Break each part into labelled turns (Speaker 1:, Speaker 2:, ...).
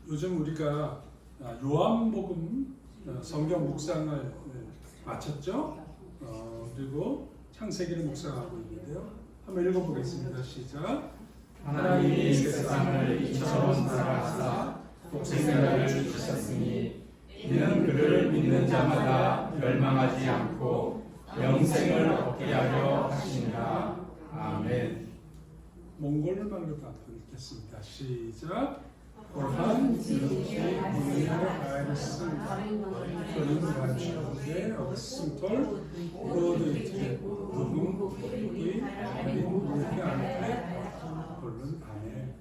Speaker 1: 요즘 우리가 요한복음 성경 묵상을 마쳤죠? 그리고 창세기를 묵상하고 있는데요. 한번 읽어보겠습니다. 시작.
Speaker 2: 하나님이 세상을 이처럼 사랑하사 독생자를 주셨으니 이는 그를 믿는 자마다 멸망하지 않고 영생을 얻게 하려 하시니라. 아멘.
Speaker 1: 몽골말로 다 읽겠습니다. 시작. Orhan ülke ailesi köyün başçıları Asımtol Doğu'daki Bugün Bugün Bugün 물론 아멘.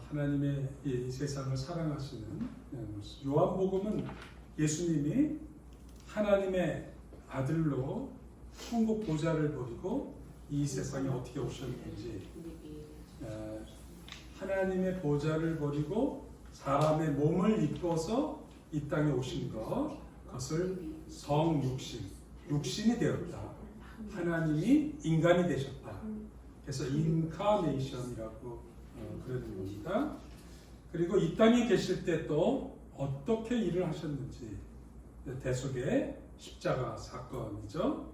Speaker 1: 하나님의 이 세상을 사랑하시는 요한복음은 예수님이 하나님의 아들로 천국 보좌를 버리고 이 세상에 어떻게 오셨는지, 하나님의 보좌를 버리고 사람의 몸을 입어서 이 땅에 오신 것, 그것을 성육신, 육신이 되었다. 하나님이 인간이 되셨다. 그래서 인카네이션이라고 그러는 겁니다. 그리고 이 땅에 계실 때 또 어떻게 일을 하셨는지, 대속의 십자가 사건이죠.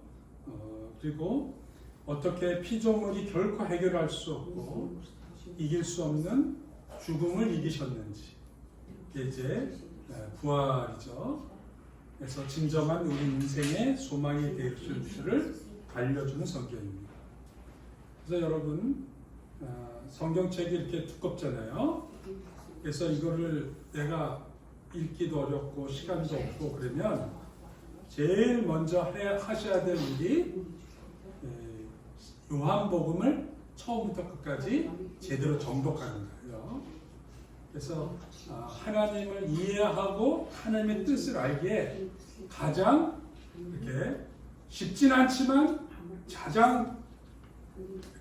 Speaker 1: 그리고 어떻게 피조물이 결코 해결할 수 없고 이길 수 없는 죽음을 이기셨는지, 이게 이제 부활이죠. 그래서 진정한 우리 인생의 소망이 되실 줄을 알려주는 성경입니다. 그래서 여러분, 성경책이 이렇게 두껍잖아요. 그래서 이거를 내가 읽기도 어렵고 시간도 없고 그러면 제일 먼저 하셔야 될 일이 요한복음을 처음부터 끝까지 제대로 정독하는 거예요. 그래서 하나님을 이해하고 하나님의 뜻을 알기에 가장 이렇게 쉽진 않지만 가장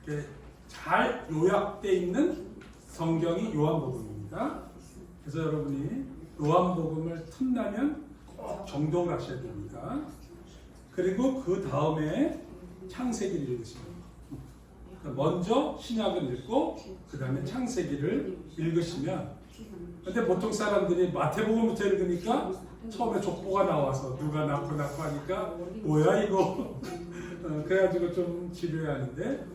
Speaker 1: 이렇게 잘 요약되어 있는 성경이 요한복음입니다. 그래서 여러분이 요한복음을 틈나면 꼭 정독을 하셔야 됩니다. 그리고 그 다음에 창세기를 읽으시면, 먼저 신약을 읽고 그 다음에 창세기를 읽으시면, 근데 보통 사람들이 마태복음부터 읽으니까 처음에 족보가 나와서 누가 낳고 하니까 뭐야 이거 그래가지고 좀 지루해 하는데,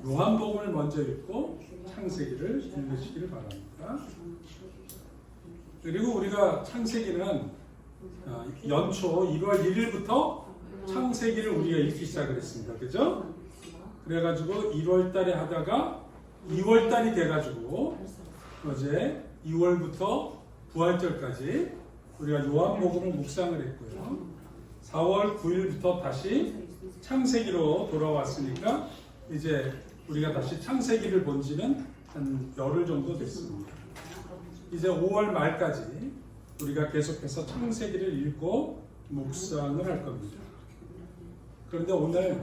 Speaker 1: 요한복음을 먼저 읽고 창세기를 읽으시기를 바랍니다. 그리고 우리가 창세기는 연초 1월 1일부터 창세기를 우리가 읽기 시작을 했습니다. 그죠? 그래가지고 1월 달에 하다가 2월 달이 돼가지고 어제 2월부터 부활절까지 우리가 요한복음을 묵상을 했고요. 4월 9일부터 다시 창세기로 돌아왔으니까 이제 우리가 다시 창세기를 본 지는 한 열흘 정도 됐습니다. 이제 5월 말까지 우리가 계속해서 창세기를 읽고 묵상을 할 겁니다. 그런데 오늘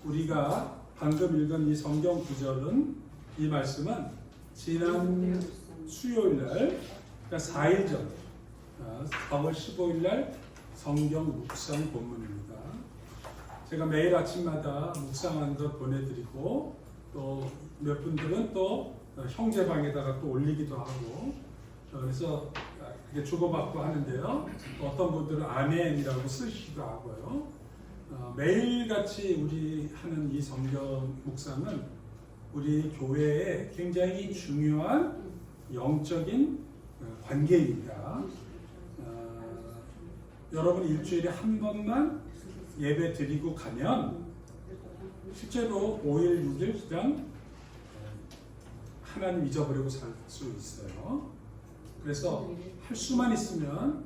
Speaker 1: 우리가 방금 읽은 이 성경 구절은, 이 말씀은 지난 수요일 날, 그러니까 4일 전, 4월 15일 날 성경 묵상 본문입니다. 제가 매일 아침마다 묵상하는 것 보내드리고, 또 몇 분들은 또 형제방에다가 또 올리기도 하고, 그래서 이렇게 주고받고 하는데요. 어떤 분들은 아멘이라고 쓰시기도 하고요. 매일같이 우리 하는 이 성경 묵상은 우리 교회에 굉장히 중요한 영적인 관계입니다. 여러분 일주일에 한 번만 예배 드리고 가면 실제로 5일, 6일 그냥 하나님 잊어버리고 살 수 있어요. 그래서 할 수만 있으면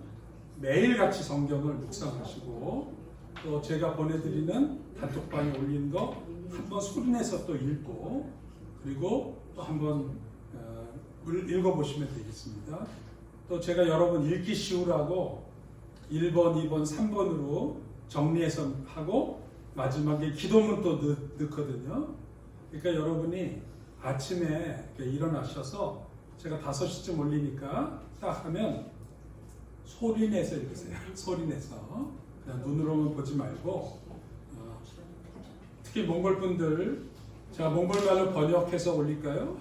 Speaker 1: 매일같이 성경을 묵상하시고, 또 제가 보내드리는 단톡방에 올린 거 한번 소리내서 또 읽고, 그리고 또 한번 읽어보시면 되겠습니다. 또 제가 여러분 읽기 쉬우라고 1번, 2번, 3번으로 정리해서 하고 마지막에 기도문도 넣거든요. 그러니까 여러분이 아침에 일어나셔서 제가 5시쯤 올리니까 딱 하면 소리내서 읽으세요. 소리내서. 그냥 눈으로만 보지 말고, 특히 몽골 분들, 제가 몽골말로 번역해서 올릴까요?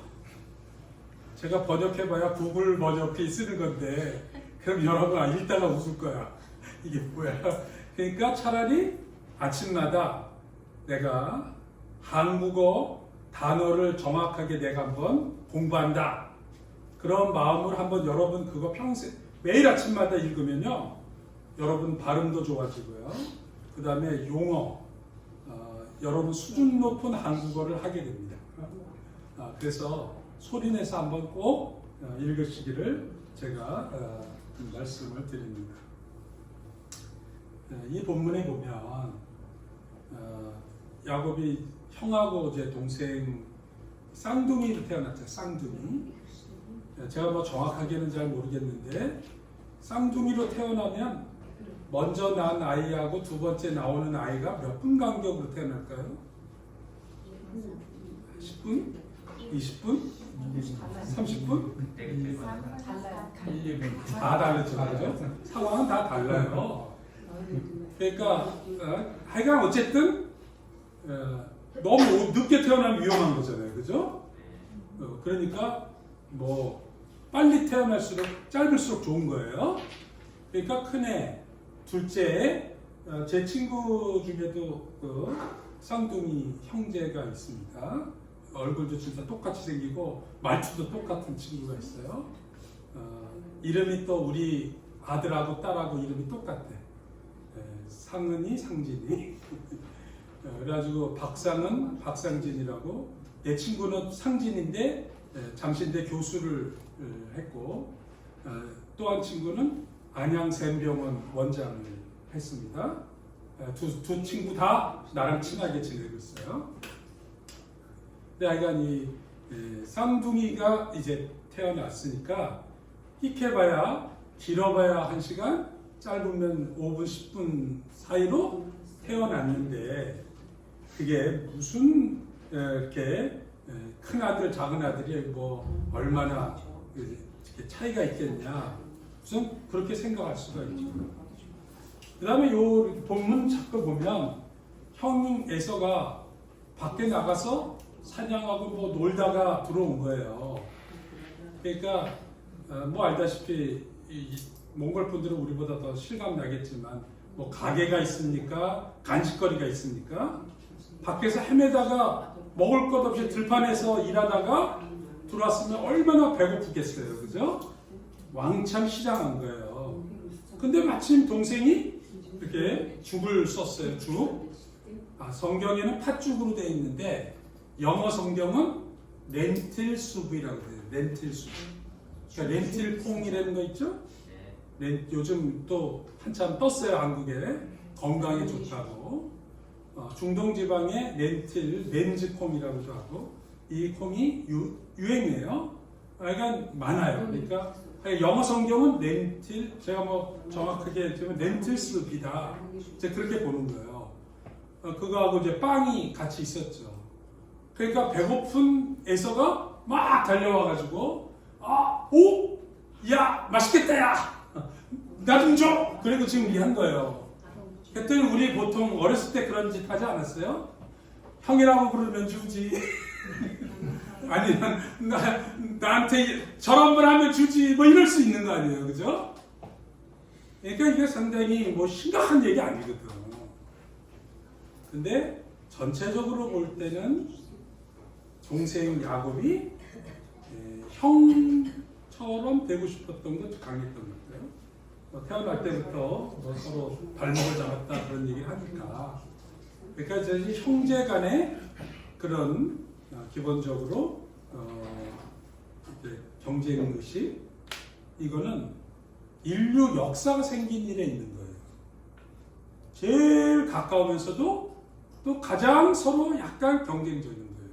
Speaker 1: 제가 번역해봐야 구글 번역기 쓰는 건데 그럼 여러분 읽다가 웃을 거야. 이게 뭐야? 그러니까 차라리 아침마다 내가 한국어 단어를 정확하게 내가 한번 공부한다. 그런 마음으로 한번 여러분 그거 평생 매일 아침마다 읽으면요. 여러분 발음도 좋아지고요. 그 다음에 용어, 여러분 수준 높은 한국어를 하게 됩니다. 그래서 소리내서 한번 꼭 읽으시기를 제가 말씀을 드립니다. 이 본문에 보면 야곱이 형하고 제 동생 쌍둥이로 태어났죠. 쌍둥이. 제가 뭐 정확하게는 잘 모르겠는데 쌍둥이로 태어나면 먼저 낳은 아이하고 두 번째 나오는 아이가 몇 분 간격으로 태어날까요? 10분? 20분? 30분? 다 다르죠. 그죠? 상황은 다 달라요. 그러니까 하여간 어쨌든 너무 늦게 태어나면 위험한 거잖아요. 그죠? 그러니까 뭐 빨리 태어날수록 짧을수록 좋은 거예요. 그러니까 큰애, 둘째, 제 친구 중에도 그 쌍둥이 형제가 있습니다. 얼굴도 진짜 똑같이 생기고 말투도 똑같은 친구가 있어요. 이름이 또 우리 아들하고 딸하고 이름이 똑같대. 상은이, 상진이. 그래가지고 박상은 박상진이라고, 내 친구는 상진인데 잠시인데 교수를 했고, 또 한 친구는 안양샘병원 원장을 했습니다. 두 친구 다 나랑 친하게 지내고 있어요. 근데 하여간 이 쌍둥이가 이제 태어났으니까 희캐봐야 길어봐야 1시간, 짧으면 5분, 10분 사이로 태어났는데 그게 무슨 이렇게 큰 아들, 작은 아들이 뭐 얼마나 차이가 있겠냐. 우선 그렇게 생각할 수가 있죠. 그 다음에 요 본문 자꾸 보면 형 에서가 밖에 나가서 사냥하고 뭐 놀다가 들어온 거예요. 그러니까 뭐 알다시피 이 몽골 분들은 우리보다 더 실감 나겠지만 뭐 가게가 있습니까? 간식거리가 있습니까? 밖에서 헤매다가 먹을 것 없이 들판에서 일하다가 들어왔으면 얼마나 배고프겠어요. 그죠? 왕창 시장한 거예요. 근데 마침 동생이 이렇게 죽을 썼어요. 죽. 성경에는 팥죽으로 되어 있는데 영어 성경은 렌틸 수프라고 돼요. 렌틸 수프. 그러니까 렌틸 콩이라는 거 있죠? 요즘 또 한참 떴어요. 한국에. 건강에 좋다고. 중동 지방에 렌틸, 렌즈 콩이라고도 하고, 이 콩이 유행이에요. 그러니까 많아요. 그러니까 영어 성경은 렌틸, 제가 뭐 정확하게 했지만 렌틸 수프이다. 이제 그렇게 보는 거예요. 그거하고 이제 빵이 같이 있었죠. 그러니까 배고픈 에서가 막 달려와가지고, 오! 야! 맛있겠다, 야! 나 좀 줘! 그리고 지금 이한 거예요. 그랬더니 우리 보통 어렸을 때 그런 짓 하지 않았어요? 형이라고 부르면 주지. 아니, 나한테 저런 걸 하면 주지. 뭐 이럴 수 있는 거 아니에요. 그죠? 그러니까 이게 상당히 뭐 심각한 얘기 아니거든. 근데 전체적으로 볼 때는 동생 야곱이 형처럼 되고 싶었던 것 강했던 것 같아요. 태어날 때부터 서로 발목을 잡았다 그런 얘기를 하니까. 그러니까 이제 형제 간의 그런 기본적으로 경쟁 의식, 이거는 인류 역사가 생긴 일에 있는 거예요. 제일 가까우면서도 또 가장 서로 약간 경쟁적인 거예요.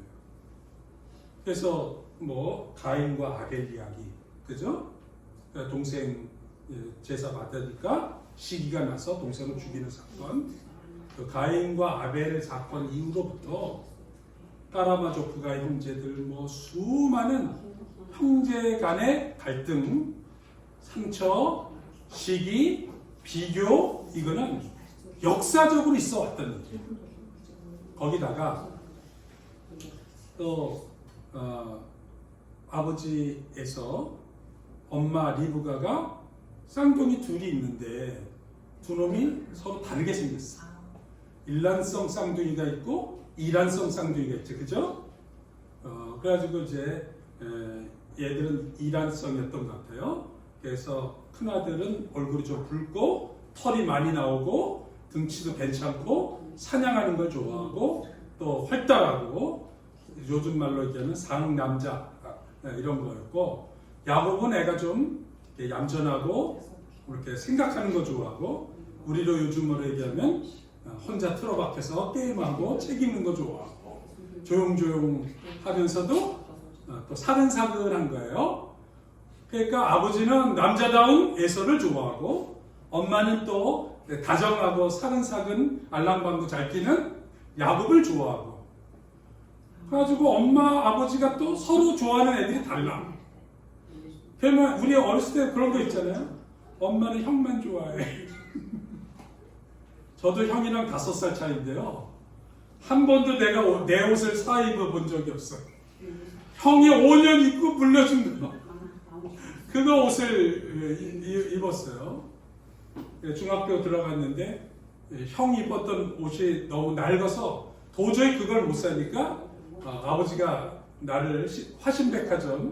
Speaker 1: 그래서 뭐 가인과 아벨 이야기, 그죠? 동생 제사 받으니까 시기가 나서 동생을 죽이는 사건, 그 가인과 아벨 사건 이후로부터 까라마조프가 형제들, 뭐 수많은 형제 간의 갈등, 상처, 시기, 비교, 이거는 역사적으로 있어 왔던 일이에요. 거기다가 또 아버지에서 엄마 리브가가 쌍둥이 둘이 있는데 두 놈이 서로 다르게 생겼어. 일란성 쌍둥이가 있고 이란성 쌍둥이가 있죠, 그죠? 그래가지고 이제 얘들은 이란성이었던 것 같아요. 그래서 큰 아들은 얼굴이 좀 붉고 털이 많이 나오고 등치도 괜찮고 사냥하는 걸 좋아하고 또 활달하고 요즘 말로 얘기하는 상남자 이런 거였고, 야곱은 애가 좀 얌전하고 이렇게 생각하는 거 좋아하고, 우리로 요즘으로 얘기하면 혼자 틀어박혀서 게임하고 책 읽는 거 좋아하고 조용조용 하면서도 또 사근사근한 거예요. 그러니까 아버지는 남자다운 에서를 좋아하고 엄마는 또 다정하고 사근사근 알랑방구 잘 끼는 야곱을 좋아하고, 그래가지고 엄마 아버지가 또 서로 좋아하는 애들이 달라. 그러면 우리 어렸을 때 그런 거 있잖아요. 엄마는 형만 좋아해. 저도 형이랑 5살 차이인데요, 한 번도 내가 내 옷을 사 입어본 적이 없어요. 형이 5년 입고 물려준 거, 그거 옷을 입었어요. 중학교 들어갔는데 형이 입었던 옷이 너무 낡아서 도저히 그걸 못 사니까 아버지가 나를 화신백화점에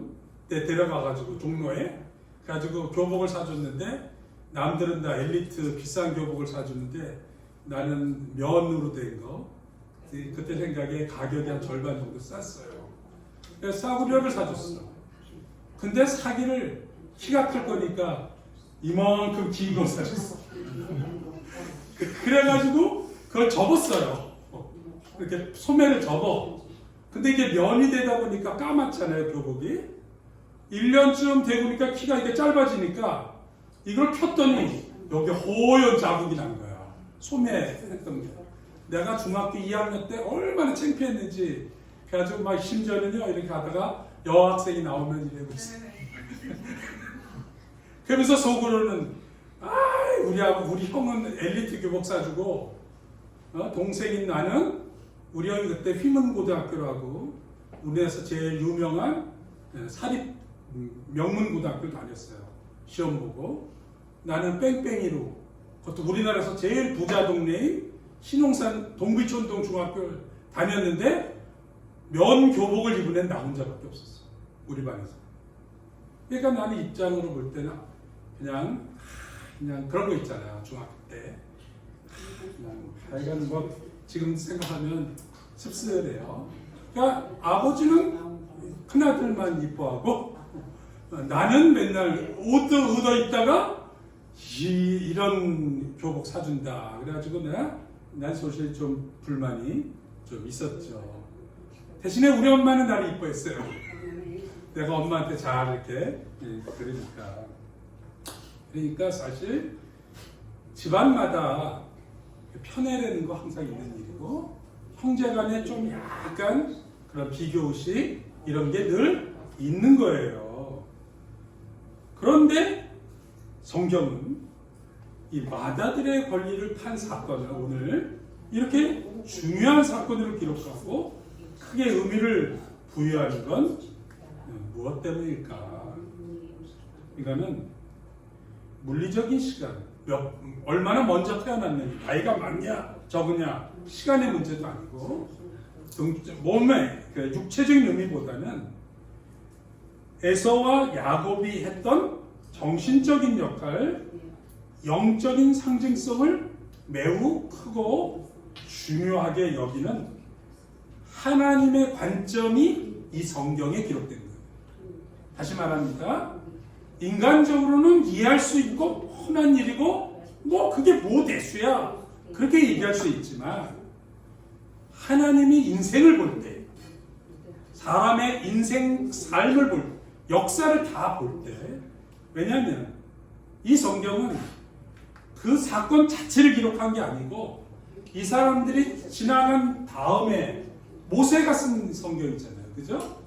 Speaker 1: 데려가가지고 종로에 가지고 교복을 사줬는데, 남들은 다 엘리트 비싼 교복을 사주는데 나는 면으로 된 거, 그때 생각에 가격이 한 절반 정도 쌌어요. 그래서 싸구려를 사줬어. 근데 사기를 키가 클 거니까 이만큼 긴 거 사줬어. 그래가지고 그걸 접었어요. 이렇게 소매를 접어. 근데 이게 면이 되다 보니까 까맣잖아요, 교복이. 1년쯤 되고 보니까 키가 이렇게 짧아지니까 이걸 폈더니 여기 호연 자국이 난 거야. 소매 했던 게. 내가 중학교 2학년 때 얼마나 창피했는지. 그래가지고 막 심지어는요, 이렇게 하다가 여학생이 나오면 이러고 있어. 그러면서 속으로는 우리 형은 엘리트 교복 사주고 동생인 나는, 우리 형이 그때 휘문고등학교라고 우리나라에서 제일 유명한 사립 명문고등학교 다녔어요. 시험 보고. 나는 뺑뺑이로, 그것도 우리나라에서 제일 부자 동네인 신홍산 동비촌동 중학교를 다녔는데 면 교복을 입은 애는 나 혼자밖에 없었어, 우리 반에서. 그러니까 나는 입장으로 볼 때는 그냥 그런 거 있잖아요, 중학교 때. 하여간 뭐 지금 생각하면 씁쓸해요. 그러니까 아버지는 큰아들만 이뻐하고 나는 맨날 옷도 얻어 입다가 이런 교복 사준다. 그래가지고 난 사실 좀 불만이 좀 있었죠. 대신에 우리 엄마는 나를 이뻐했어요. 내가 엄마한테 잘 이렇게 그러니까 사실 집안마다 편애라는 거 항상 있는 일이고, 형제간에 좀 약간 그런 비교의식 이런 게 늘 있는 거예요. 그런데 성경은 이 마다들의 권리를 탄 사건을 오늘 이렇게 중요한 사건으로 기록하고 크게 의미를 부여하는 건 무엇 때문일까? 이거는 물리적인 시간, 얼마나 먼저 태어났느냐, 나이가 많냐 적으냐, 시간의 문제도 아니고 몸의 육체적인 의미보다는 에서와 야곱이 했던 정신적인 역할, 영적인 상징성을 매우 크고 중요하게 여기는 하나님의 관점이 이 성경에 기록된 거예요. 다시 말합니다. 인간적으로는 이해할 수 있고 뻔한 일이고 뭐 그게 뭐 대수야, 그렇게 얘기할 수 있지만 하나님이 인생을 볼 때, 사람의 인생 삶을 볼 때, 역사를 다 볼 때, 왜냐하면 이 성경은 그 사건 자체를 기록한 게 아니고 이 사람들이 지나간 다음에 모세가 쓴 성경이잖아요, 그죠?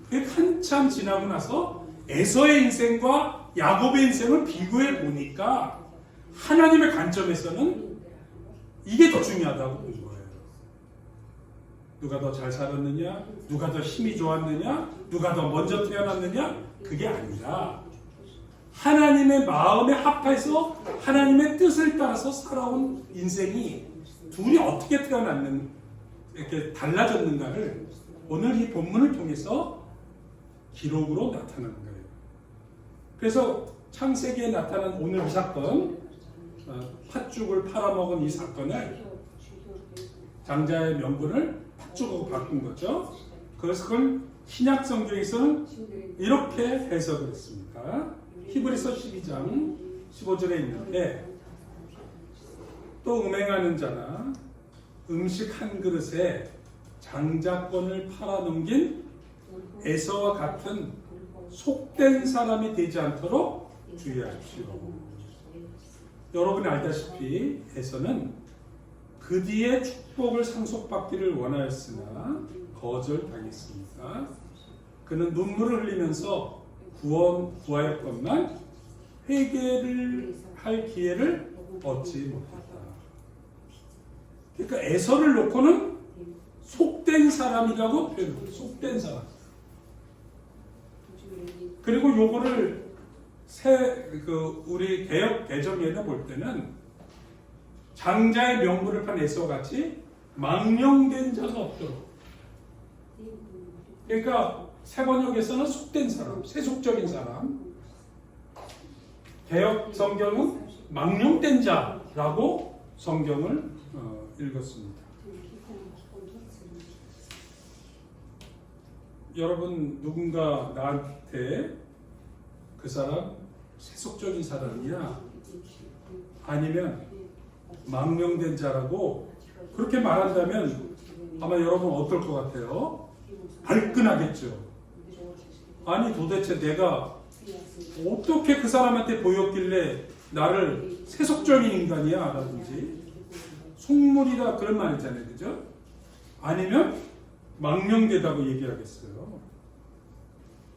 Speaker 1: 그게 한참 지나고 나서 에서의 인생과 야곱의 인생을 비교해 보니까 하나님의 관점에서는 이게 더 중요하다고 본 거예요. 누가 더 잘 살았느냐, 누가 더 힘이 좋았느냐, 누가 더 먼저 태어났느냐, 그게 아니라 하나님의 마음에 합해서 하나님의 뜻을 따라서 살아온 인생이 둘이 어떻게 태어났는, 이렇게 달라졌는가를 오늘 이 본문을 통해서 기록으로 나타나는 거예요. 그래서 창세기에 나타난 오늘 이 사건, 팥죽을 팔아먹은 이 사건을 장자의 명분을 팥죽으로 바꾼 거죠. 그래서 그걸 신약 성경에서는 이렇게 해석을 했습니다. 히브리서 12장 15절에 있는데, 또 음행하는 자나 음식 한 그릇에 장자권을 팔아넘긴 에서와 같은 속된 사람이 되지 않도록 주의하십시오. 여러분이 알다시피 에서는 그 뒤에 축복을 상속받기를 원하였으나 거절당했습니다. 그는 눈물을 흘리면서 구하였건만 회개를 할 기회를 얻지 못했다. 그러니까 에서를 놓고는 속된 사람이라고 표현합니다. 속된 사람. 그리고 요거를 우리 개역 개정에는 볼 때는 장자의 명분을 판 에서와 같이 망령된 자가 없도록. 그러니까 세번역에서는 속된 사람, 세속적인 사람. 개역 성경은 망령된 자라고 성경을 읽었습니다. 여러분, 누군가 나한테 그 사람 세속적인 사람이야, 아니면 망령된 자라고 그렇게 말한다면 아마 여러분 어떨 것 같아요? 발끈하겠죠. 아니 도대체 내가 어떻게 그 사람한테 보였길래 나를 세속적인 인간이야 라든지 속물이다 그런 말 있잖아요. 그죠? 아니면 망령되다고 얘기하겠어요.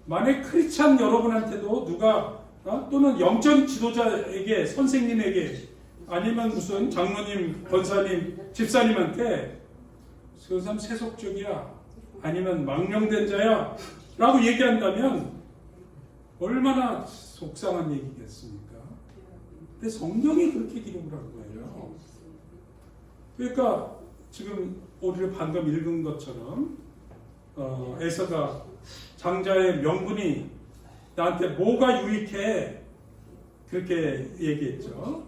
Speaker 1: 만약 크리스찬 여러분한테도 누가 또는 영적 지도자에게, 선생님에게, 아니면 무슨 장로님, 권사님, 집사님한테 그 사람 세속적이야, 아니면 망령된 자야 라고 얘기한다면 얼마나 속상한 얘기겠습니까? 근데 성경이 그렇게 기록을 한 거예요. 그러니까 지금 우리를 방금 읽은 것처럼 에서가 장자의 명분이 나한테 뭐가 유익해 그렇게 얘기했죠.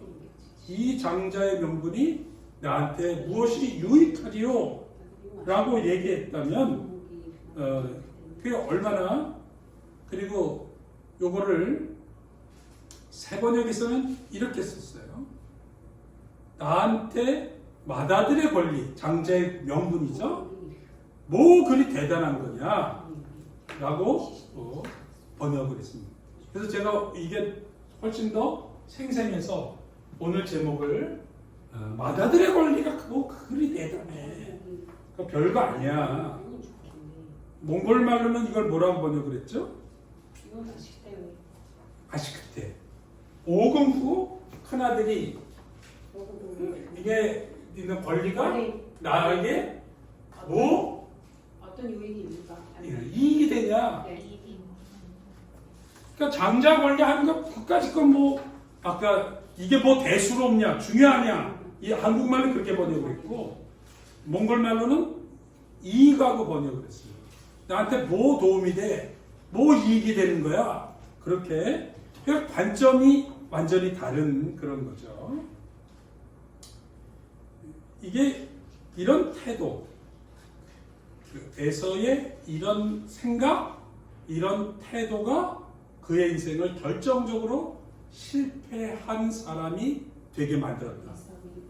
Speaker 1: 이 장자의 명분이 나한테 무엇이 유익하리요? 라고 얘기했다면 그게 얼마나, 그리고 요거를 세번역에서는 이렇게 썼어요. 나한테 맏아들의 권리, 장자의 명분이죠. 뭐 그리 대단한 거냐 라고 번역을 했습니다. 그래서 제가 이게 훨씬 더 생생해서 오늘 제목을 맏아들의 권리가 뭐 그리 대단해, 그러니까 별거 아니야. 몽골 말로는 이걸 뭐라고 번역을 했죠? 아시크테. 오금 후 큰아들이 이게 있는 권리가 나에게 뭐
Speaker 3: 어떤 유익입니까?
Speaker 1: 이익이 되냐? 그러니까 장자 권리 하는 거 그까짓 건 뭐 아까 이게 뭐 대수롭냐, 중요하냐? 이 한국말은 그렇게 번역을 했고 몽골 말로는 이익하고 번역을 했어요. 나한테 뭐 도움이 돼, 뭐 이익이 되는 거야. 그렇게 관점이 완전히 다른 그런 거죠. 이게 이런 태도, 에서의 이런 생각, 이런 태도가 그의 인생을 결정적으로 실패한 사람이 되게 만들었다.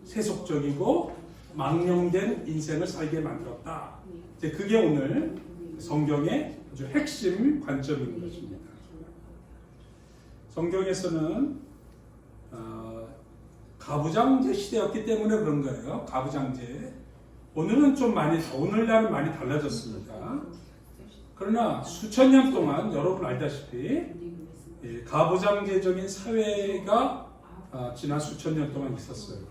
Speaker 1: 세속적이고 망령된 인생을 살게 만들었다. 이제 그게 오늘 성경의 아주 핵심 관점인 것입니다. 성경에서는 가부장제 시대였기 때문에 그런 거예요. 가부장제. 오늘날은 많이 달라졌습니다. 그러나 수천 년 동안 여러분 알다시피 가부장제적인 사회가 지난 수천 년 동안 있었어요.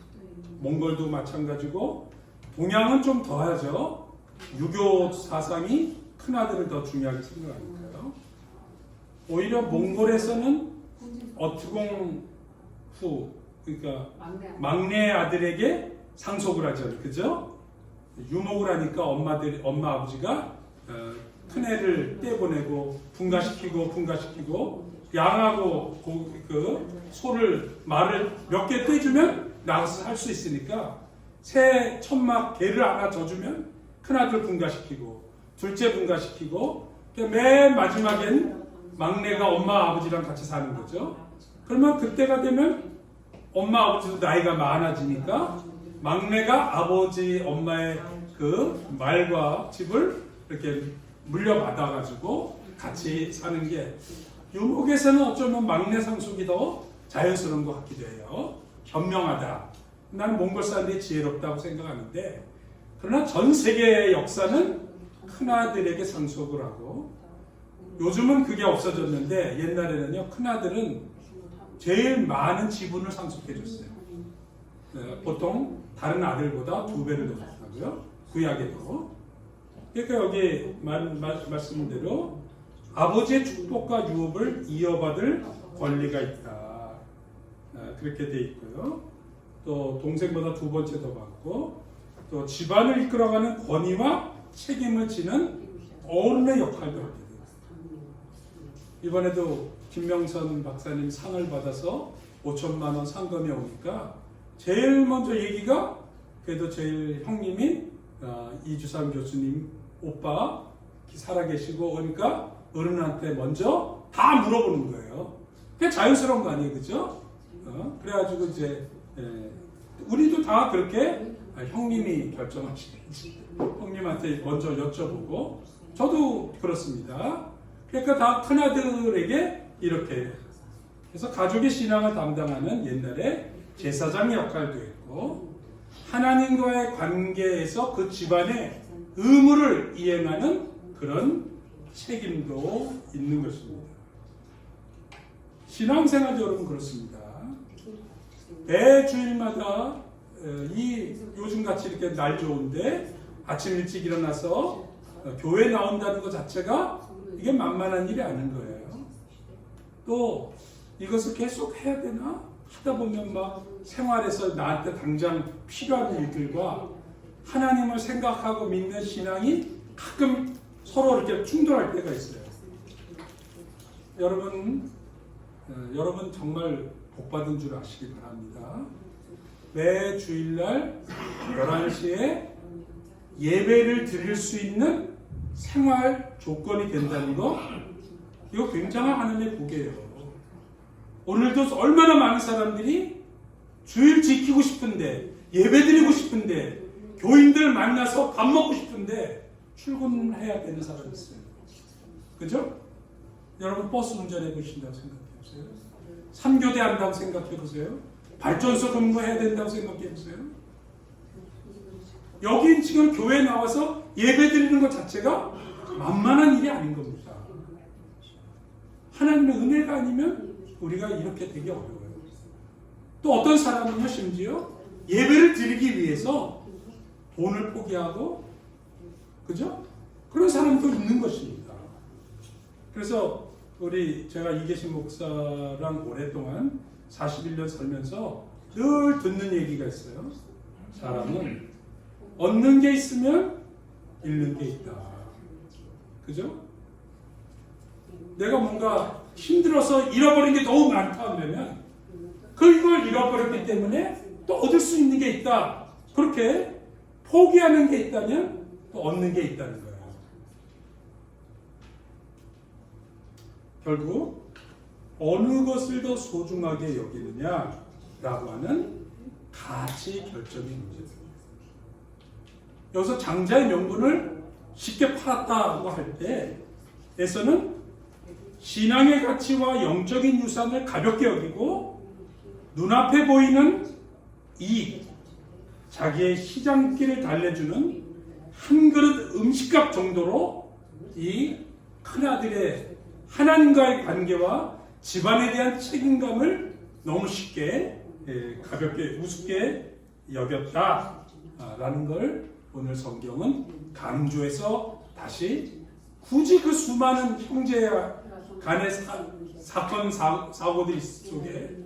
Speaker 1: 몽골도 마찬가지고 동양은 좀 더하죠. 유교 사상이 큰아들을 더 중요하게 생각하니까요. 오히려 몽골에서는 어트공 후, 그러니까 막내 아들에게 상속을 하죠. 그죠? 유목을 하니까 엄마 아버지가 큰애를 떼보내고 분가시키고 양하고 그 소를 말을 몇 개 떼주면 나가서 살 수 있으니까 새 천막 개를 하나 더 주면 큰아들 분가시키고 둘째 분가시키고 맨 마지막엔 막내가 엄마 아버지랑 같이 사는 거죠. 그러면 그때가 되면 엄마 아버지도 나이가 많아지니까 막내가 아버지 엄마의 그 말과 집을 이렇게 물려받아가지고 같이 사는 게 유목에서는 어쩌면 막내 상속이 더 자연스러운 것 같기도 해요. 현명하다. 나는 몽골 사람들이 지혜롭다고 생각하는데 그러나 전 세계의 역사는 큰아들에게 상속을 하고 요즘은 그게 없어졌는데 옛날에는요 큰아들은 제일 많은 지분을 상속해 줬어요. 보통 다른 아들보다 2배를 더 줬다고요. 구약에도. 그러니까 여기 말씀대로 아버지의 축복과 유업을 이어받을 권리가 있다. 그렇게 돼 있고요. 또 동생보다 2번째 더 받고 또 집안을 이끌어가는 권위와 책임을 지는 어른의 역할도 하게 돼요. 이번에도 김명선 박사님 상을 받아서 5천만 원 상금이 오니까 제일 먼저 얘기가 그래도 제일 형님이 이주삼 교수님 오빠 살아계시고 그러니까 어른한테 먼저 다 물어보는 거예요. 그게 자연스러운 거 아니에요, 그죠? 그래가지고 이제 우리도 다 그렇게 형님이 결정하시겠지. 형님한테 먼저 여쭤보고 저도 그렇습니다. 그러니까 다 큰아들에게 이렇게 해서 가족의 신앙을 담당하는 옛날에 제사장 역할도 했고 하나님과의 관계에서 그 집안의 의무를 이행하는 그런 책임도 있는 것입니다. 신앙생활도 여러분 그렇습니다. 매 주일마다 이 요즘같이 이렇게 날 좋은데 아침 일찍 일어나서 교회 나온다는 것 자체가 이게 만만한 일이 아닌 거예요. 또 이것을 계속 해야 되나? 하다 보면 막 생활에서 나한테 당장 필요한 일들과 하나님을 생각하고 믿는 신앙이 가끔 서로 이렇게 충돌할 때가 있어요. 여러분 정말 복받은 줄 아시기 바랍니다. 매 주일날 11시에 예배를 드릴 수 있는 생활 조건이 된다는 거 이거 굉장한 하나님의 복이에요. 오늘도 얼마나 많은 사람들이 주일 지키고 싶은데 예배 드리고 싶은데 교인들 만나서 밥 먹고 싶은데 출근해야 되는 사람이 있어요. 그죠? 여러분 버스 운전해 보신다고 생각해 보세요. 3교대 한다고 생각해 보세요. 발전소 근무해야 된다고 생각해 보세요. 여기 지금 교회에 나와서 예배 드리는 것 자체가 만만한 일이 아닌 겁니다. 하나님의 은혜가 아니면 우리가 이렇게 되기 어려워요. 또 어떤 사람은요 심지어 예배를 드리기 위해서 돈을 포기하고 그죠? 그런 사람도 있는 것입니다. 그래서 제가 이계신 목사랑 오랫동안 41년 살면서 늘 듣는 얘기가 있어요. 사람은 얻는 게 있으면 잃는 게 있다. 그죠? 내가 뭔가 힘들어서 잃어버린 게 너무 많다 그러면 그걸 잃어버렸기 때문에 또 얻을 수 있는 게 있다. 그렇게 포기하는 게 있다면 또 얻는 게 있다는 거예요. 결국 어느 것을 더 소중하게 여기느냐라고 하는 가치 결정의 문제입니다. 여기서 장자의 명분을 쉽게 팔았다고 할 때에서는 신앙의 가치와 영적인 유산을 가볍게 여기고 눈앞에 보이는 이익, 자기의 시장길을 달래주는 한 그릇 음식값 정도로 이 큰아들의 하나님과의 관계와 집안에 대한 책임감을 너무 쉽게 가볍게 우습게 여겼다라는 걸 오늘 성경은 강조해서 다시 굳이 그 수많은 형제 간의 사건 사고들 속에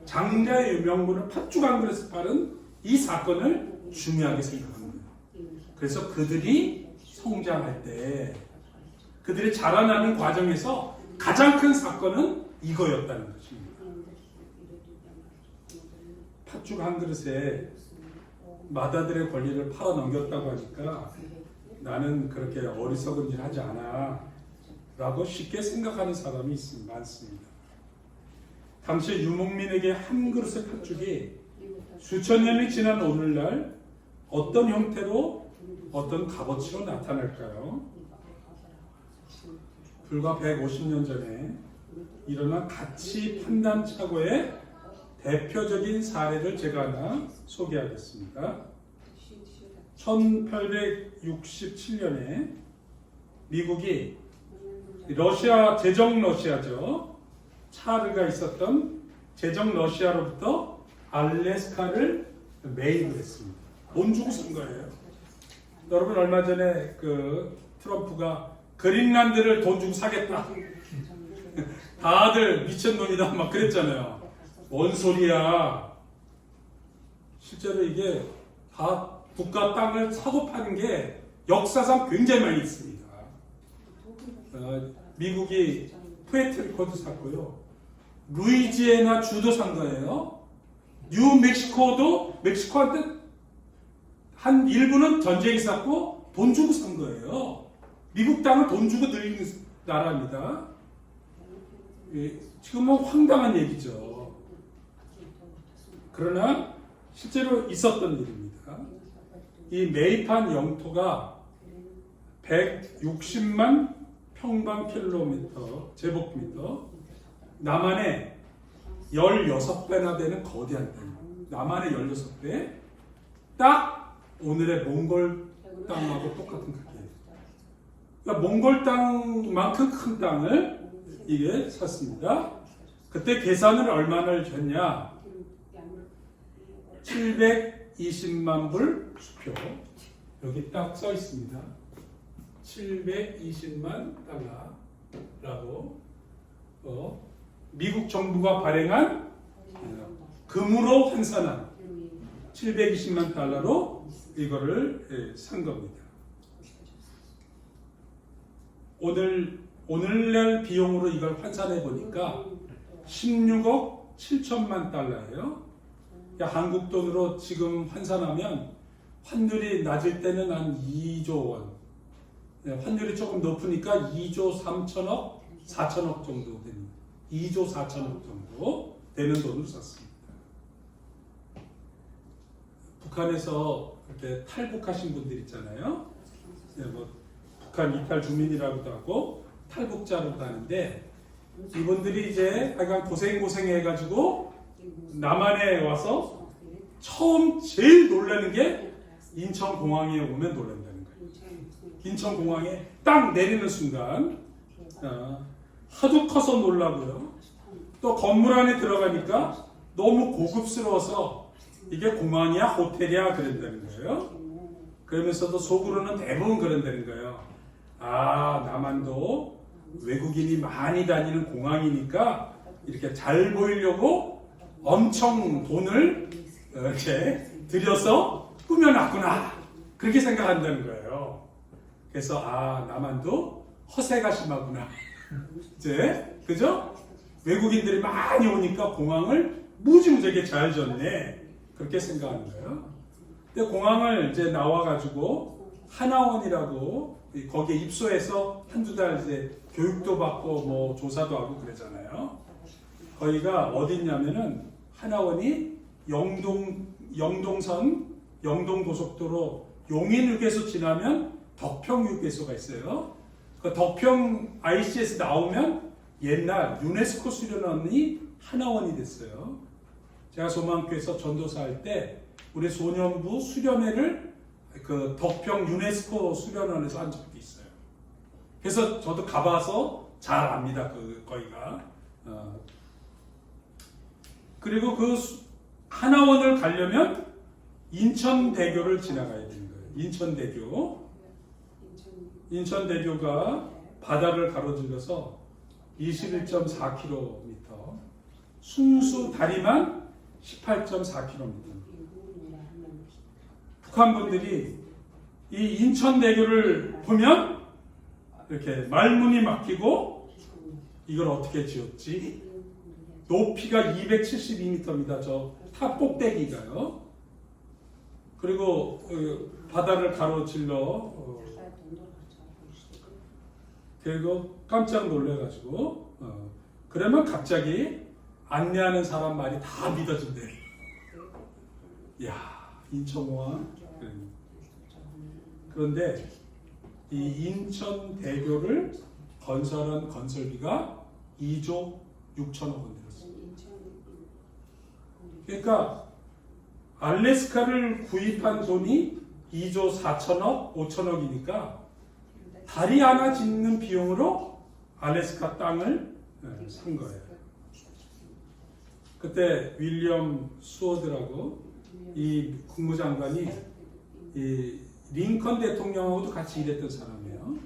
Speaker 1: 장자의 유명분을 팥죽 한 그릇을 팔은 이 사건을 중요하게 생각합니다. 그래서 그들이 성장할 때 그들이 자라나는 과정에서 가장 큰 사건은 이거였다는 것입니다. 팥죽 한 그릇에 마다들의 권리를 팔아 넘겼다고 하니까 나는 그렇게 어리석은 일 하지 않아 라고 쉽게 생각하는 사람이 많습니다. 당시 유목민에게 한 그릇의 팥죽이 수천 년이 지난 오늘날 어떤 형태로 어떤 값어치로 나타날까요? 불과 150년 전에 일어난 가치 판단 착오의 대표적인 사례를 제가 하나 소개하겠습니다. 1867년에 미국이 러시아, 제정 러시아죠. 차르가 있었던 제정 러시아로부터 알래스카를 매입을 했습니다. 돈 주고 산 거예요. 여러분 얼마 전에 그 트럼프가 그린란드를 돈 주고 사겠다. 다들 미친놈이다 막 그랬잖아요. 뭔 소리야. 실제로 이게 다 국가 땅을 사고 파는 게 역사상 굉장히 많이 있습니다. 미국이 푸에르토리코도 샀고요. 루이지애나 주도 산 거예요. 뉴멕시코도 멕시코한테 한 일부는 전쟁이 샀고 돈 주고 산 거예요. 미국 땅을 돈 주고 늘리는 나라입니다. 지금은 황당한 얘기죠. 그러나 실제로 있었던 일입니다. 이 매입한 영토가 160만 평방킬로미터, 제곱미터, 남한의 16배나 되는 거대한 땅. 남한의 16배, 딱 오늘의 몽골 땅하고 똑같은 크기예요. 그러니까 몽골 땅만큼 큰 땅을 이게 샀습니다. 그때 계산을 얼마나 했냐? 720만 불 수표. 여기 딱 써 있습니다. 720만 달러라고 미국 정부가 발행한 금으로 환산한 720만 달러로 이거를 산 겁니다. 오늘날 비용으로 이걸 환산해 보니까 16억 7천만 달러예요. 한국 돈으로 지금 환산하면 환율이 낮을 때는 한 2조 원, 환율이 조금 높으니까 2조 3천억, 4천억 정도 됩니다. 2조 4천억 정도 되는 돈을 썼습니다. 북한에서 이렇게 탈북하신 분들 있잖아요. 뭐 북한 이탈 주민이라고도 하고 탈북자로도 하는데 이분들이 이제 하여간 고생해가지고 남한에 와서 처음 제일 놀라는 게 인천공항에 오면 놀란다는 거예요. 인천공항에 딱 내리는 순간 하도 커서 놀라고요. 또 건물 안에 들어가니까 너무 고급스러워서 이게 공항이야 호텔이야 그런다는 거예요. 그러면서도 속으로는 대부분 그런다는 거예요. 아, 남한도 외국인이 많이 다니는 공항이니까 이렇게 잘 보이려고 엄청 돈을 이렇게 들여서 꾸며놨구나. 그렇게 생각한다는 거예요. 그래서 아, 남한도 허세가 심하구나. 이제 그죠? 외국인들이 많이 오니까 공항을 무지무지하게 잘 졌네. 그렇게 생각하는 거예요. 근데 공항을 이제 나와가지고 하나원이라고 거기에 입소해서 한두 달 이제 교육도 받고 뭐 조사도 하고 그러잖아요. 거기가 어딨냐면은 하나원이 영동선 영동고속도로 용인휴게소 지나면 덕평휴게소가 있어요. 그 덕평 IC에서 나오면 옛날 유네스코 수련원이 하나원이 됐어요. 제가 소망교에서 전도사 할 때 우리 소년부 수련회를 그 덕평 유네스코 수련원에서 한 적도 있어요. 그래서 저도 가봐서 잘 압니다. 거기가. 그리고 그 하나원을 가려면 인천대교를 지나가야 되는 거예요. 인천대교.
Speaker 3: 인천
Speaker 1: 인천대교가 바다를 가로질러서 21.4km, 순수 다리만 18.4km. 북한 분들이 이 인천대교를 보면 이렇게 말문이 막히고 이걸 어떻게 지었지? 높이가 272m입니다. 저 탑 꼭대기가요. 그리고 바다를 가로질러 그리고 깜짝 놀래가지고 그러면 갑자기 안내하는 사람 말이 다 믿어진대. 야, 인천공항. 그런데 이 인천대교를 건설한 건설비가 2조 6천억 원 들었습니다. 그러니까 알래스카를 구입한 돈이 2조 4천억, 5천억이니까 다리 하나 짓는 비용으로 알래스카 땅을 산 거예요. 그때 윌리엄 수워드라고 이 국무장관이 이 링컨 대통령하고도 같이 일했던 사람이에요.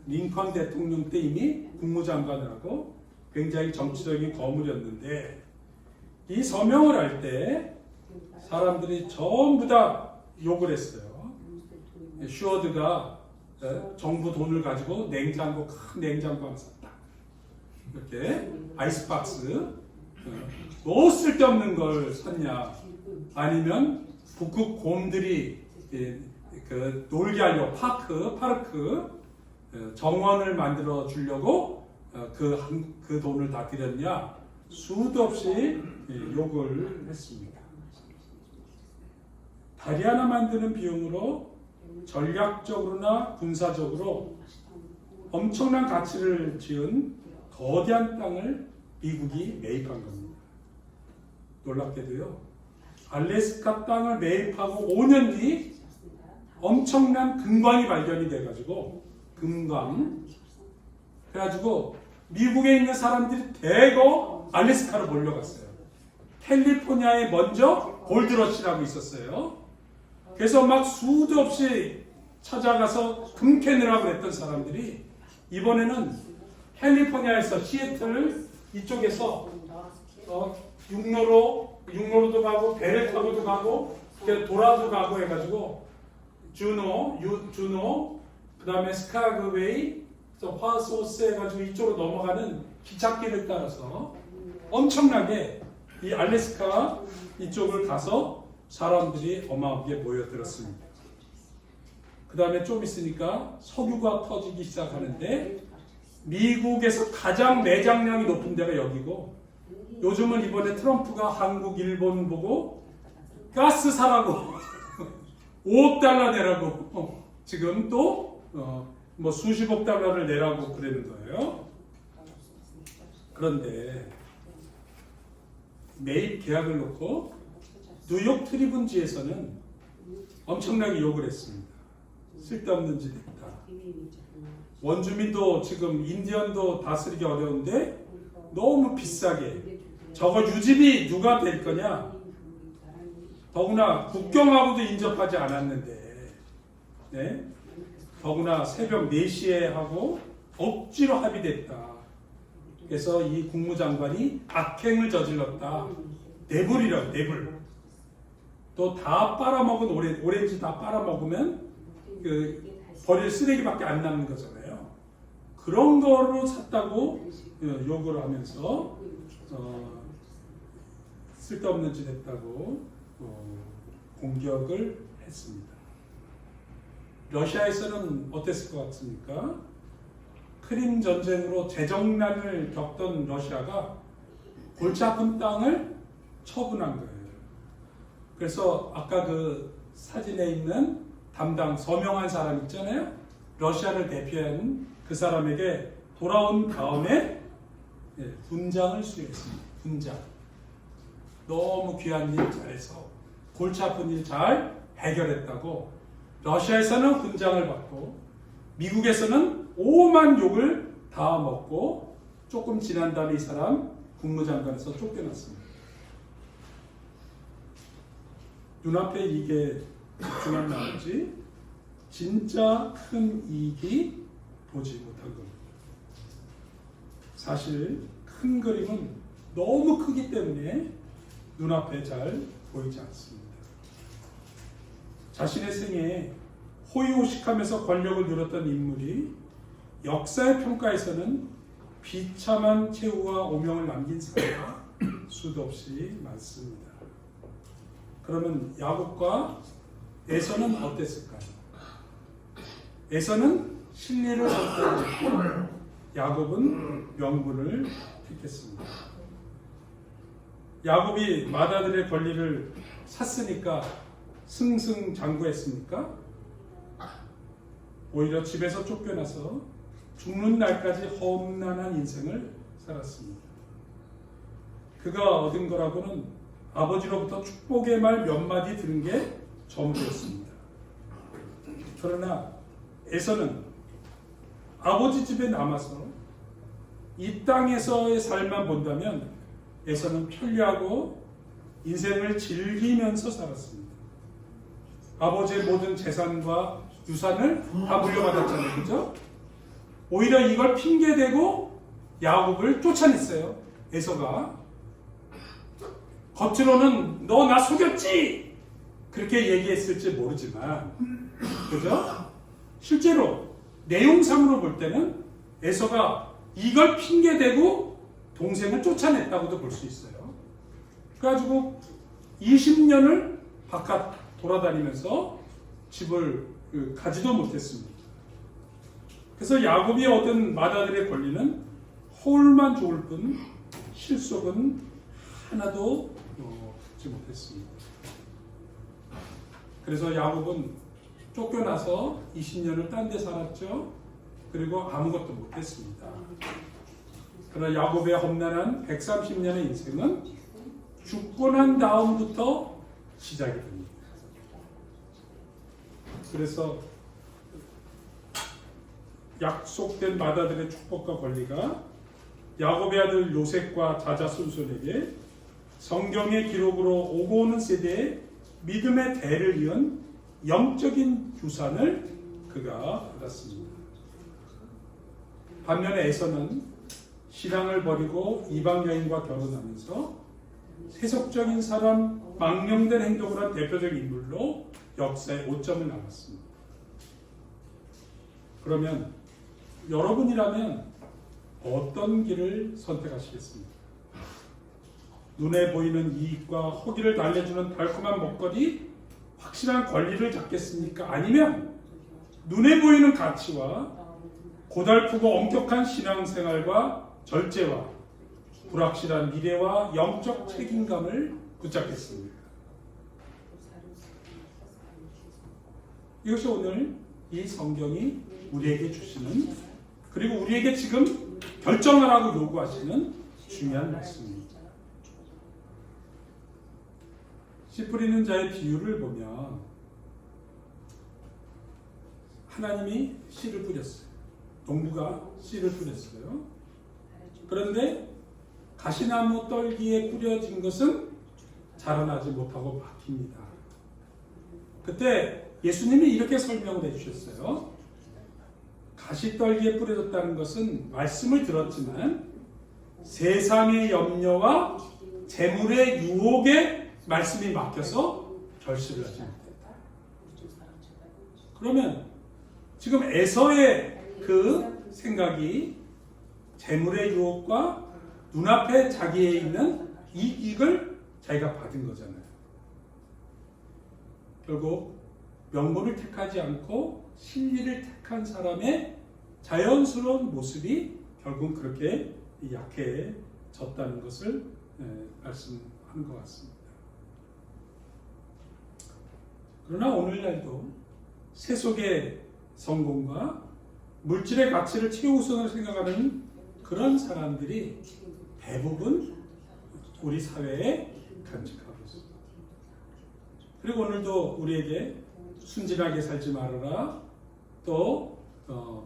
Speaker 1: 링컨 대통령 때 이미 국무장관을 하고 굉장히 정치적인 거물이었는데 이 서명을 할 때 사람들이 전부 다 욕을 했어요. 슈워드가 정부 돈을 가지고 냉장고, 큰 냉장고 하나 샀다. 이렇게 아이스박스 뭐 쓸데없는 걸 샀냐. 아니면 북극 곰들이 그 놀게 하려고 파르크 정원을 만들어 주려고 그 돈을 다 들였냐. 수도 없이 욕을 했습니다. 다리 하나 만드는 비용으로 전략적으로나 군사적으로 엄청난 가치를 지은 거대한 땅을 미국이 매입한 겁니다. 놀랍게도요. 알래스카 땅을 매입하고 5년 뒤 엄청난 금광이 발견이 돼가지고 금광 그래가지고 미국에 있는 사람들이 대거 알래스카로 몰려갔어요. 캘리포니아에 먼저 골드러시라고 있었어요. 그래서 막 수도 없이 찾아가서 금 캐느라고 했던 사람들이 이번에는 캘리포니아에서 시애틀 이쪽에서 육로로도 가고 배를 타고도 가고 돌아도 가고 해가지고 주노 그 다음에 스카그웨이 파소스 해가지고 이쪽으로 넘어가는 기찻길을 따라서 엄청나게 이 알래스카 이쪽을 가서 사람들이 어마어마하게 모여들었습니다. 그 다음에 좀 있으니까 석유가 터지기 시작하는데 미국에서 가장 매장량이 높은 데가 여기고 요즘은 이번에 트럼프가 한국, 일본 보고 가스 사라고 5억 달러 내라고 지금 또 뭐 수십억 달러를 내라고 그러는 거예요. 그런데 매입 계약을 놓고 뉴욕 트리븐지에서는 엄청나게 욕을 했습니다. 쓸데없는 짓 했다. 원주민도 지금 인디언도 다스리기 어려운데 너무 비싸게 저거 유지비 누가 될 거냐. 더구나 국경하고도 인접하지 않았는데 네? 더구나 새벽 4시에 하고 억지로 합의됐다. 그래서 이 국무장관이 악행을 저질렀다. 내불이라고 내불. 또 다 빨아먹은 오렌지 다 빨아먹으면 그 버릴 쓰레기밖에 안 남는 거잖아요. 그런 거로 샀다고 욕을 하면서 쓸데없는 짓 했다고 공격을 했습니다. 러시아에서는 어땠을 것 같습니까? 크림 전쟁으로 재정난을 겪던 러시아가 골치 아픈 땅을 처분한 거예요. 그래서 아까 그 사진에 있는 담당 서명한 사람 있잖아요. 러시아를 대표하는 그 사람에게 돌아온 다음에 훈장을 수여했습니다. 훈장. 너무 귀한 일 잘해서 골치 아픈 일 잘 해결했다고 러시아에서는 훈장을 받고 미국에서는 오만 욕을 다 먹고 조금 지난 다음에 이 사람 국무장관에서 쫓겨났습니다. 눈앞에 이게 중요한 나머지 진짜 큰 이익이 보지 못한 겁니다. 사실 큰 그림은 너무 크기 때문에 눈앞에 잘 보이지 않습니다. 자신의 생에 호의호식하면서 권력을 누렸던 인물이 역사의 평가에서는 비참한 최후와 오명을 남긴 사례가 수도 없이 많습니다. 그러면 야곱과 에서는 어땠을까요? 에서는 신뢰를 선택했고 야곱은 명분을 택했습니다. 야곱이 마다들의 권리를 샀으니까 승승장구했습니까? 오히려 집에서 쫓겨나서 죽는 날까지 험난한 인생을 살았습니다. 그가 얻은 거라고는 아버지로부터 축복의 말 몇 마디 들은 게 전부였습니다. 그러나 에서는 아버지 집에 남아서 이 땅에서의 삶만 본다면 에서는 편리하고 인생을 즐기면서 살았습니다. 아버지의 모든 재산과 유산을 다 물려받았잖아요. 그죠? 오히려 이걸 핑계대고 야곱을 쫓아냈어요. 에서가. 겉으로는 너 나 속였지! 그렇게 얘기했을지 모르지만, 그죠? 실제로 내용상으로 볼 때는 에서가 이걸 핑계대고 동생을 쫓아냈다고도 볼 수 있어요. 그래가지고 20년을 바깥 돌아다니면서 집을 가지도 못했습니다. 그래서 야곱이 얻은 마다들의 권리는 허울만 좋을 뿐 실속은 하나도 얻지 못했습니다. 그래서 야곱은 쫓겨나서 20년을 딴 데 살았죠. 그리고 아무것도 못했습니다. 그러나 야곱의 험난한 130년의 인생은 죽고 난 다음부터 시작이 됩니다. 그래서 약속된 마다들의 축복과 권리가 야곱의 아들 요셉과 자자손손에게 성경의 기록으로 오고 오는 세대의 믿음의 대를 이은 영적인 유산을 그가 받았습니다. 반면에 에서는 신앙을 버리고 이방 여인과 결혼하면서 세속적인 사람, 망령된 행동을 한 대표적인 인물로 역사에 오점을 남았습니다. 그러면 여러분이라면 어떤 길을 선택하시겠습니까? 눈에 보이는 이익과 호기를 달래주는 달콤한 먹거리, 확실한 권리를 잡겠습니까? 아니면 눈에 보이는 가치와 고달프고 엄격한 신앙생활과 절제와 불확실한 미래와 영적 책임감을 붙잡겠습니까? 이것이 오늘 이 성경이 우리에게 주시는, 그리고 우리에게 지금 결정하라고 요구하시는 중요한 말씀입니다. 씨 뿌리는 자의 비유를 보면 하나님이 씨를 뿌렸어요. 농부가 씨를 뿌렸어요. 그런데 가시나무 떨기에 뿌려진 것은 자라나지 못하고 박힙니다. 그때 예수님이 이렇게 설명을 해주셨어요. 가시떨기에 뿌려졌다는 것은 말씀을 들었지만 세상의 염려와 재물의 유혹에 말씀이 막혀서 결실을 하지 못했다. 그러면 지금 에서의 그 생각이 재물의 유혹과 눈앞에 자기에 있는 이익을 자기가 받은 거잖아요. 결국 명분을 택하지 않고 진리를 택한 사람의 자연스러운 모습이 결국 그렇게 약해졌다는 것을 말씀하는 것 같습니다. 그러나 오늘날도 세속의 성공과 물질의 가치를 최우선으로 생각하는 그런 사람들이 대부분 우리 사회에 간직하고 있습니다. 그리고 오늘도 우리에게 순진하게 살지 말아라, 또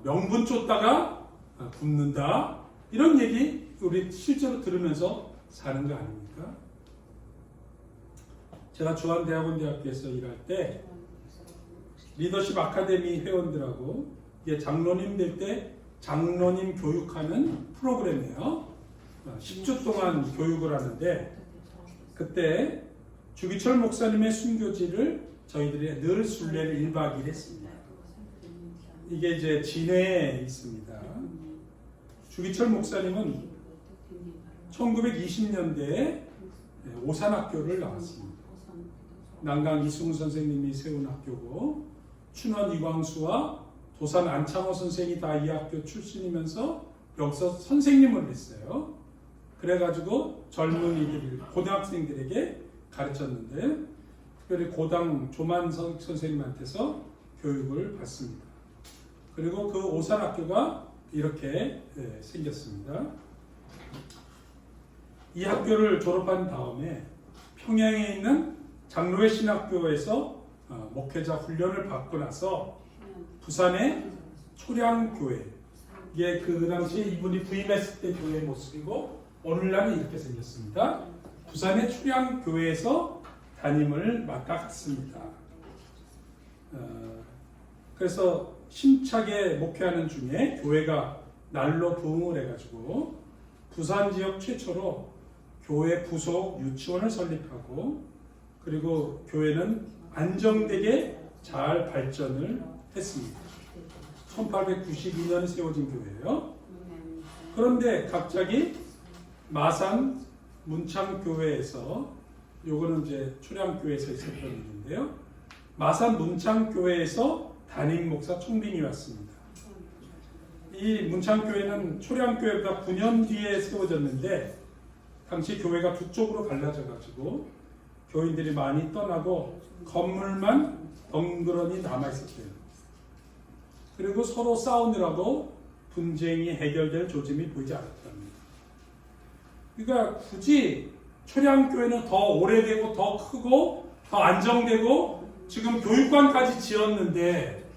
Speaker 1: 명분 쫓다가 굶는다, 이런 얘기 우리 실제로 들으면서 사는 거 아닙니까? 제가 주한대학원대학교에서 일할 때 리더십 아카데미 회원들하고 이게 장로님 될 때 장로님 교육하는 프로그램이에요. 10주 동안 교육을 하는데 그때 주기철 목사님의 순교지를 저희들이 늘 순례를 1박 2일 했습니다. 이게 이제 진해에 있습니다. 주기철 목사님은 1920년대에 오산학교를 나왔습니다. 난강 이승우 선생님이 세운 학교고 춘원 이광수와 도산 안창호 선생이 다 이 학교 출신이면서 여기서 선생님을 했어요. 그래가지고 젊은이들, 고등학생들에게 가르쳤는데 특별히 고당 조만석 선생님한테서 교육을 받습니다. 그리고 그 오산학교가 이렇게 생겼습니다. 이 학교를 졸업한 다음에 평양에 있는 장로회 신학교에서 목회자 훈련을 받고 나서 부산의 초량교회, 이게 그 당시에 이분이 부임했을 때 교회 모습이고 오늘날은 이렇게 생겼습니다. 부산의 초량교회에서 담임을 맡아갔습니다. 그래서 힘차게 목회하는 중에 교회가 날로 부흥을 해가지고 부산 지역 최초로 교회 부속 유치원을 설립하고 그리고 교회는 안정되게 잘 발전을 했습니다. 1892년에 세워진 교회예요. 그런데 갑자기 마산 문창교회에서 요거는 이제 초량교회에서 있었던 일인데요. 마산 문창교회에서 담임 목사 총빙이 왔습니다. 이 문창교회는 초량교회보다 9년 뒤에 세워졌는데 당시 교회가 두 쪽으로 갈라져 가지고 교인들이 많이 떠나고 건물만 덩그러니 남아있었대요. 그리고 서로 싸우느라고 분쟁이 해결될 조짐이 보이지 않았답니다. 그러니까 굳이 초량교회는 더 오래되고 더 크고 더 안정되고 지금 교육관까지 지었는데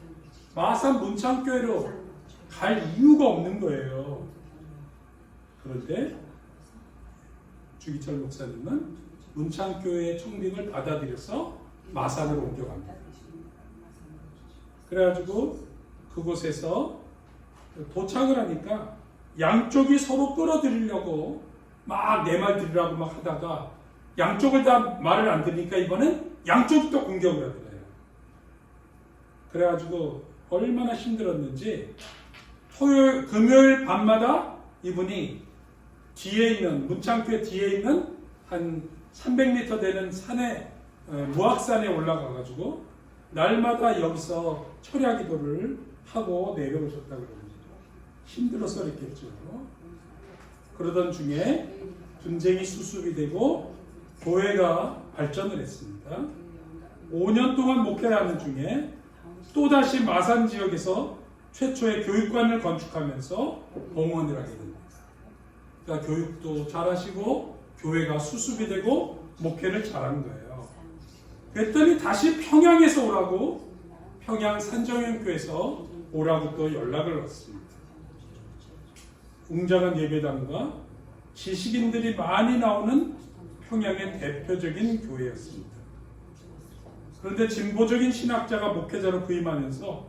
Speaker 1: 마산 문창교회로 갈 이유가 없는 거예요. 그런데 주기철 목사님은 문창교회의 총빙을 받아들여서 마산으로 옮겨갑니다. 그래가지고 그곳에서 도착을 하니까 양쪽이 서로 끌어들이려고 막 내 말 들으라고 막 하다가 양쪽을 다 말을 안 들으니까 이번엔 양쪽이 또 공격을 하더래요. 그래가지고 얼마나 힘들었는지 금요일 밤마다 이분이 뒤에 있는 문창교회 뒤에 있는 한 300m 되는 산에 무악산에 올라가가지고 날마다 여기서 철야기도를 하고 내려오셨다고 그럽니다. 힘들어서 그랬겠죠. 그러던 중에 분쟁이 수습이 되고 교회가 발전을 했습니다. 5년 동안 목회를 하는 중에 또다시 마산 지역에서 최초의 교육관을 건축하면서 봉헌을 하게 됩니다. 그러니까 교육도 잘하시고 교회가 수습이 되고 목회를 잘한 거예요. 그랬더니 다시 평양에서 오라고 평양 산정현교에서 오라고 또 연락을 왔습니다. 웅장한 예배당과 지식인들이 많이 나오는 평양의 대표적인 교회였습니다. 그런데 진보적인 신학자가 목회자로 부임하면서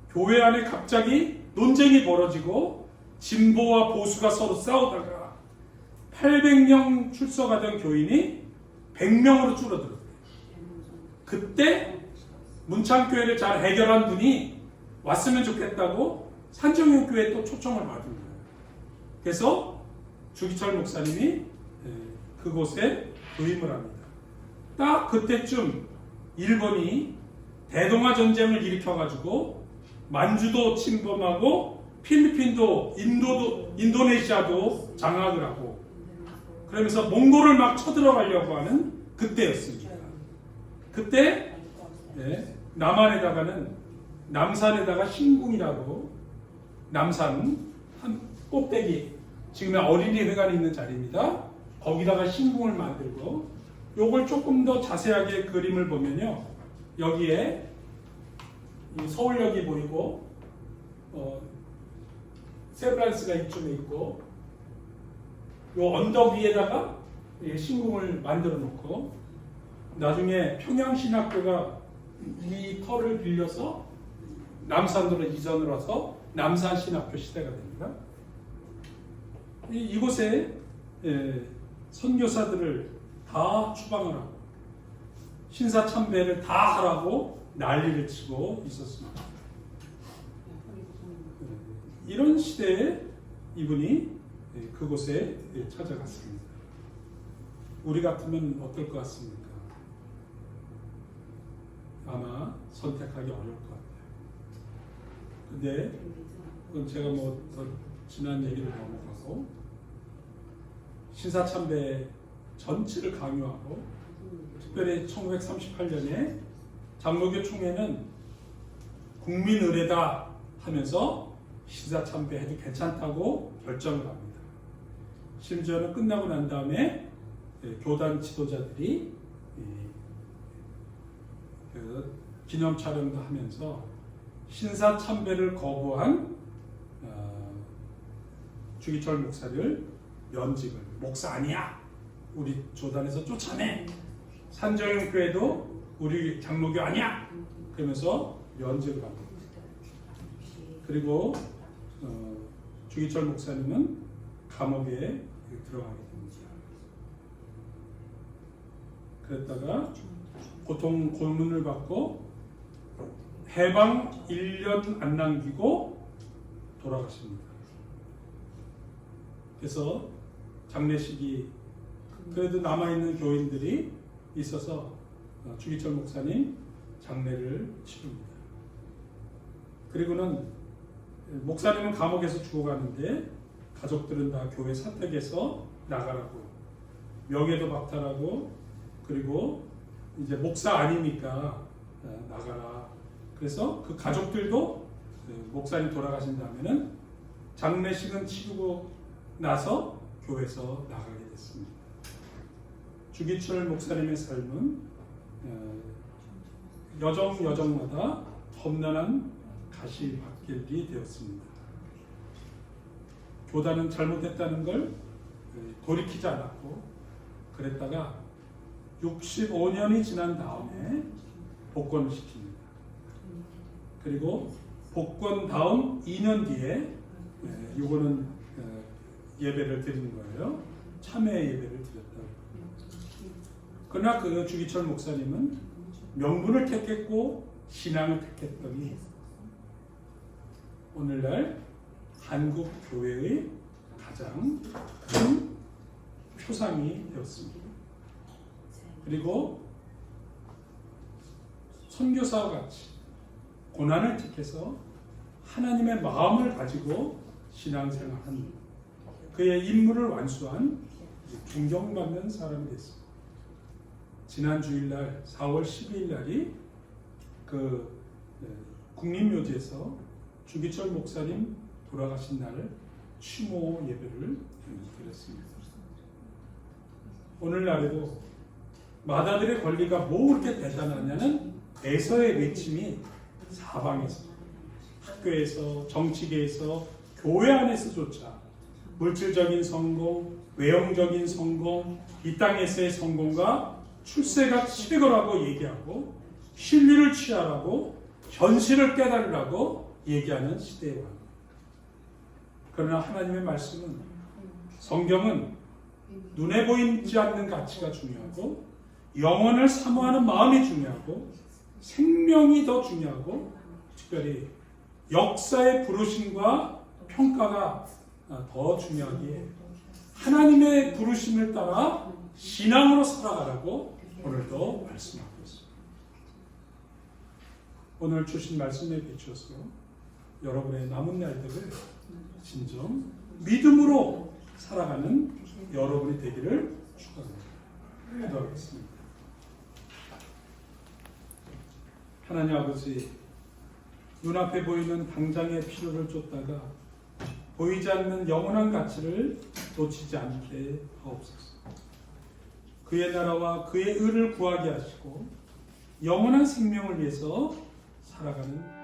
Speaker 1: 교회 안에 갑자기 논쟁이 벌어지고 진보와 보수가 서로 싸우다가 800명 출석하던 교인이 100명으로 줄어들었어요. 그때 문창교회를 잘 해결한 분이 왔으면 좋겠다고 산정현교회에 또 초청을 받은 거예요. 그래서 주기철 목사님이 그곳에 부임을 합니다. 딱 그때쯤 일본이 대동아 전쟁을 일으켜가지고 만주도 침범하고 필리핀도 인도네시아도 장악을 하고 그러면서 몽골을 막 쳐들어가려고 하는 그때였습니다. 그때 남한에다가는 남산에다가 신궁이라고 남산 한 꼭대기 지금의 어린이회관이 있는 자리입니다. 거기다가 신궁을 만들고 요걸 조금 더 자세하게 그림을 보면요. 여기에 서울역이 보이고 세브란스가 이쪽에 있고 요 언덕 위에다가 신궁을 만들어 놓고 나중에 평양신학교가 이 터를 빌려서 남산으로 이전을 와서 남산신학교 시대가 됩니다. 이곳에 선교사들을 다 추방을 하고 신사참배를 다 하라고 난리를 치고 있었습니다. 이런 시대에 이분이 그곳에 찾아갔습니다. 우리 같으면 어떨 것 같습니까? 아마 선택하기 어려울 것 같아요. 근데 그건 제가 뭐 더 지난 얘기를 넘어가고 신사참배 전체를 강요하고 특별히 1938년에 장로교 총회는 국민의례다 하면서 신사참배해도 괜찮다고 결정을 합니다. 심지어는 끝나고 난 다음에 교단 지도자들이 기념 촬영도 하면서 신사참배를 거부한 주기철 목사를 면직을 목사 아니야 우리 조단에서 쫓아내 산정형 교회도 우리 장로교 아니야 그러면서 면직을 합니다. 그리고 주기철 목사님은 감옥에 들어가게 됩니다. 그랬다가 고문을 받고 해방 1년 안 남기고 돌아가십니다. 그래서 장례식이 그래도 남아있는 교인들이 있어서 주기철 목사님 장례를 치릅니다. 그리고는 목사님은 감옥에서 죽어가는데 가족들은 다 교회 사택에서 나가라고 명예도 박탈하고 그리고 이제 목사 아니니까 나가라. 그래서 그 가족들도 목사님 돌아가신 다음에는 장례식은 치르고 나서 교회에서 나가게 됐습니다. 주기철 목사님의 삶은 여정마다 험난한 가시밭길이 되었습니다. 교단은 잘못했다는 걸 돌이키지 않았고 그랬다가 65년이 지난 다음에 복권을 시킵니다. 그리고 복권 다음 2년 뒤에 요거는 예배를 드리는 거예요. 참회 예배를 드렸다고. 그러나 그 주기철 목사님은 명분을 택했고 신앙을 택했더니 오늘날 한국 교회의 가장 큰 표상이 되었습니다. 그리고 선교사와 같이 고난을 택해서 하나님의 마음을 가지고 신앙생활한 그의 임무를 완수한 존경받는 사람이 됐습니다. 지난 주일날 4월 12일 날이 그 국립묘지에서 주기철 목사님 돌아가신 날 추모 예배를 드렸습니다. 오늘날에도 마다들의 권리가 뭐 그렇게 대단하냐는 에서의 외침이 사방에서 학교에서 정치계에서 교회 안에서조차 물질적인 성공, 외형적인 성공, 이 땅에서의 성공과 출세가 치르거라고 얘기하고 신리를 취하라고 현실을 깨달으라고 얘기하는 시대에 왔습니다. 그러나 하나님의 말씀은 성경은 눈에 보이지 않는 가치가 중요하고 영혼을 사모하는 마음이 중요하고 생명이 더 중요하고 특별히 역사의 부르심과 평가가 더 중요하기에 하나님의 부르심을 따라 신앙으로 살아가라고 오늘도 말씀하고 있습니다. 오늘 주신 말씀에 비추어서 여러분의 남은 날들을 진정 믿음으로 살아가는 여러분이 되기를 축원합니다. 기도하겠습니다. 하나님 아버지, 눈앞에 보이는 당장의 필요를 쫓다가 보이지 않는 영원한 가치를 놓치지 않게 하옵소서. 그의 나라와 그의 의를 구하게 하시고 영원한 생명을 위해서 살아가는